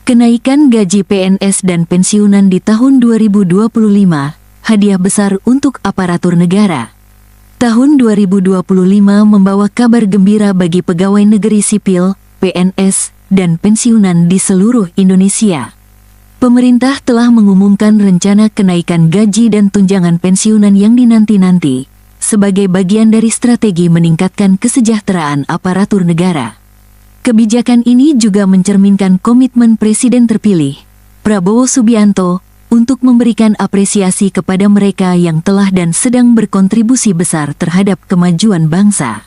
Kenaikan gaji PNS dan pensiunan di tahun 2025, hadiah besar untuk aparatur negara. Tahun 2025 membawa kabar gembira bagi pegawai negeri sipil, PNS, dan pensiunan di seluruh Indonesia. Pemerintah telah mengumumkan rencana kenaikan gaji dan tunjangan pensiunan yang dinanti-nanti, sebagai bagian dari strategi meningkatkan kesejahteraan aparatur negara. Kebijakan ini juga mencerminkan komitmen Presiden terpilih, Prabowo Subianto, untuk memberikan apresiasi kepada mereka yang telah dan sedang berkontribusi besar terhadap kemajuan bangsa.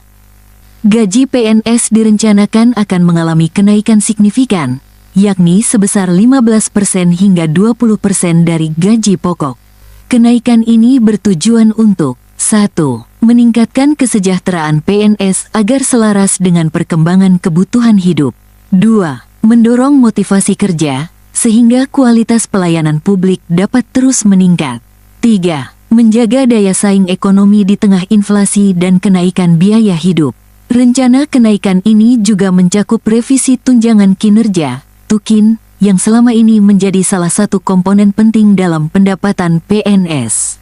Gaji PNS direncanakan akan mengalami kenaikan signifikan, yakni sebesar 15% hingga 20% dari gaji pokok. Kenaikan ini bertujuan untuk 1. Meningkatkan kesejahteraan PNS agar selaras dengan perkembangan kebutuhan hidup. 2. Mendorong motivasi kerja, sehingga kualitas pelayanan publik dapat terus meningkat. 3. Menjaga daya saing ekonomi di tengah inflasi dan kenaikan biaya hidup. Rencana kenaikan ini juga mencakup revisi tunjangan kinerja, TUKIN, yang selama ini menjadi salah satu komponen penting dalam pendapatan PNS.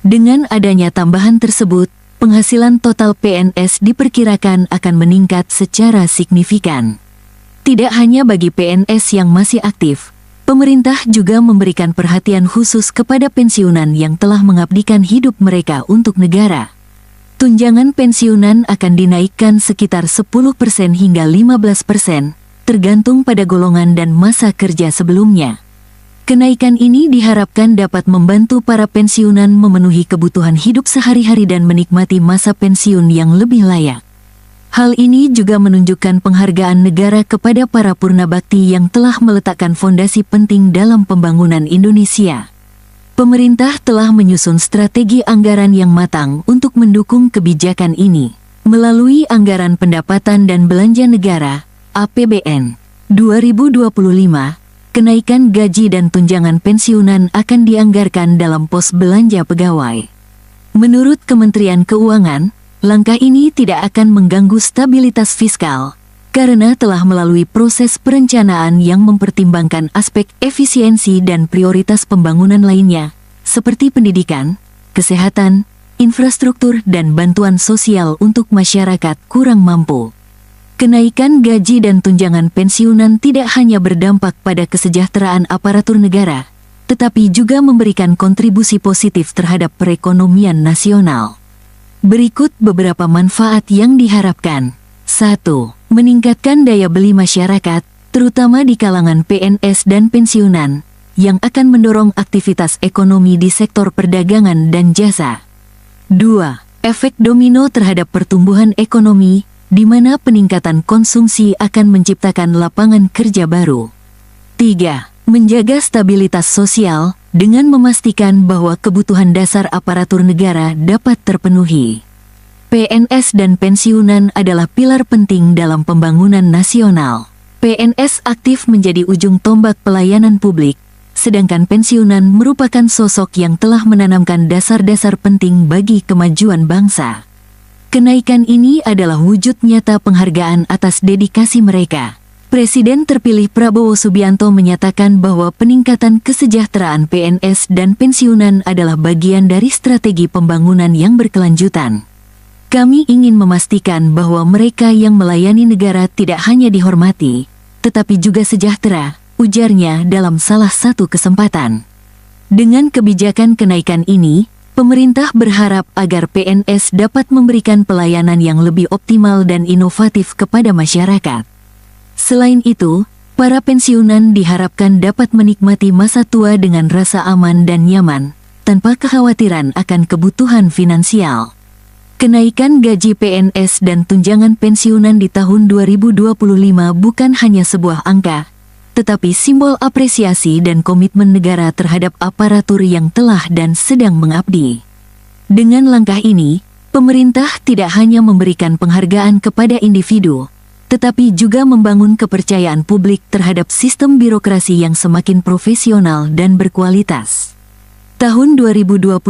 Dengan adanya tambahan tersebut, penghasilan total PNS diperkirakan akan meningkat secara signifikan. Tidak hanya bagi PNS yang masih aktif, pemerintah juga memberikan perhatian khusus kepada pensiunan yang telah mengabdikan hidup mereka untuk negara. Tunjangan pensiunan akan dinaikkan sekitar 10% hingga 15%, tergantung pada golongan dan masa kerja sebelumnya. Kenaikan ini diharapkan dapat membantu para pensiunan memenuhi kebutuhan hidup sehari-hari dan menikmati masa pensiun yang lebih layak. Hal ini juga menunjukkan penghargaan negara kepada para purnabakti yang telah meletakkan fondasi penting dalam pembangunan Indonesia. Pemerintah telah menyusun strategi anggaran yang matang untuk mendukung kebijakan ini. Melalui Anggaran Pendapatan dan Belanja Negara, APBN, 2025, kenaikan gaji dan tunjangan pensiunan akan dianggarkan dalam pos belanja pegawai. Menurut Kementerian Keuangan, langkah ini tidak akan mengganggu stabilitas fiskal, karena telah melalui proses perencanaan yang mempertimbangkan aspek efisiensi dan prioritas pembangunan lainnya, seperti pendidikan, kesehatan, infrastruktur dan bantuan sosial untuk masyarakat kurang mampu. Kenaikan gaji dan tunjangan pensiunan tidak hanya berdampak pada kesejahteraan aparatur negara, tetapi juga memberikan kontribusi positif terhadap perekonomian nasional. Berikut beberapa manfaat yang diharapkan. 1. Meningkatkan daya beli masyarakat, terutama di kalangan PNS dan pensiunan, yang akan mendorong aktivitas ekonomi di sektor perdagangan dan jasa. 2. Efek domino terhadap pertumbuhan ekonomi, di mana peningkatan konsumsi akan menciptakan lapangan kerja baru. 3. Menjaga stabilitas sosial, dengan memastikan bahwa kebutuhan dasar aparatur negara dapat terpenuhi. PNS dan pensiunan adalah pilar penting dalam pembangunan nasional. PNS aktif menjadi ujung tombak pelayanan publik, sedangkan pensiunan merupakan sosok yang telah menanamkan dasar-dasar penting bagi kemajuan bangsa. Kenaikan ini adalah wujud nyata penghargaan atas dedikasi mereka. Presiden terpilih Prabowo Subianto menyatakan bahwa peningkatan kesejahteraan PNS dan pensiunan adalah bagian dari strategi pembangunan yang berkelanjutan. Kami ingin memastikan bahwa mereka yang melayani negara tidak hanya dihormati, tetapi juga sejahtera, ujarnya dalam salah satu kesempatan. Dengan kebijakan kenaikan ini, pemerintah berharap agar PNS dapat memberikan pelayanan yang lebih optimal dan inovatif kepada masyarakat. Selain itu, para pensiunan diharapkan dapat menikmati masa tua dengan rasa aman dan nyaman, tanpa kekhawatiran akan kebutuhan finansial. Kenaikan gaji PNS dan tunjangan pensiunan di tahun 2025 bukan hanya sebuah angka, tetapi simbol apresiasi dan komitmen negara terhadap aparatur yang telah dan sedang mengabdi. Dengan langkah ini, pemerintah tidak hanya memberikan penghargaan kepada individu, tetapi juga membangun kepercayaan publik terhadap sistem birokrasi yang semakin profesional dan berkualitas. Tahun 2025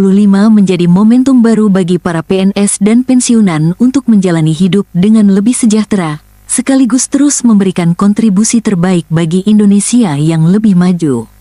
menjadi momentum baru bagi para PNS dan pensiunan untuk menjalani hidup dengan lebih sejahtera, sekaligus terus memberikan kontribusi terbaik bagi Indonesia yang lebih maju.